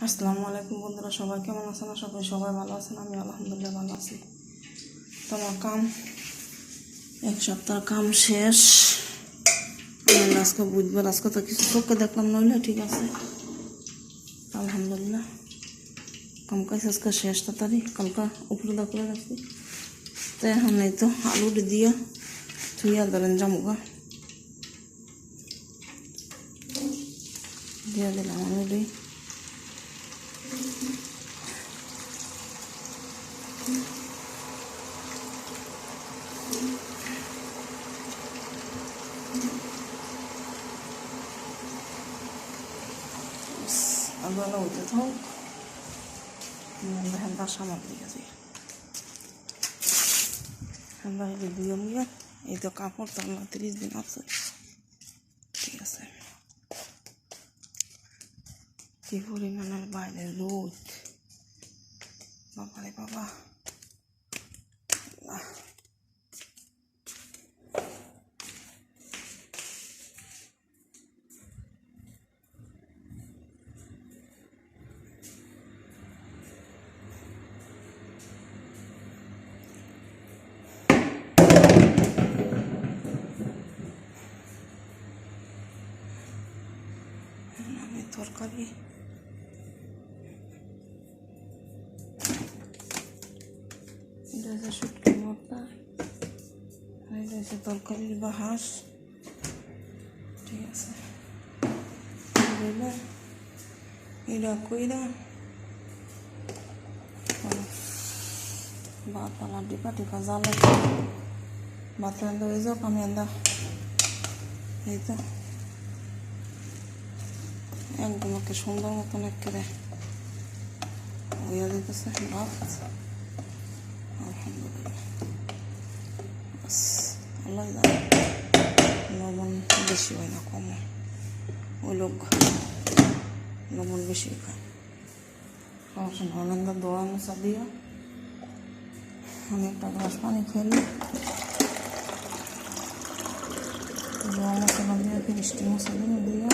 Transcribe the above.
আসসালামু আলাইকুম বন্ধুরা, সবাই কেমন আছেন? আশা করি সবাই ভালো আছেন। আমি আলহামদুলিল্লাহ ভালো আছি। তো আমার কাম এক সপ্তাহ কাম শেষ। আজকে বুধবার, আজকে তো কিছু চোখে দেখলাম, নইলে ঠিক আছে। আলহামদুলিল্লাহ কাম কাজ আজকে শেষ তাড়াতাড়ি, কালকা উপরে দা করে রাখছি। তো এখন এই তো আলু দিয়ে থুইয়া ধরেন জামুকা দিয়ে দিলাম আলু আলুওয়ালা হইতে থাক। হেন্দা সামগ্রী আছে, হেন্দা দুই মিয়া। এই তো কাপড় তো আমার 30 দিন আছে, ঠিক আছে। কি পরিমাণের বাইরে রোদ, বাবা রে বাবা। আমি তরকারি শুটকি ভর্তা, তরকারির বাহাস, ঠিক আছে। এটা কইরা ভাত আমার টিপা টিপা জ্বালে ভাত রান্না হয়ে যাক। আমি আন্দা এই তো একদম একটা সুন্দর মতন একেবারে হইয়া দিতেছে ভাত। আলহামদুলিল্লাহ, আল্লাহ জানে লবণ বেশি হয় না কম হয়। ওই লোক লবণ বেশি খায়, সমস্যা না। আনন্দ দোয়া মশা দিয়া আমি একটা গ্লাস পানি খেলি, দোয়া মশলা দিয়ে মিষ্টি মশলা দিয়ে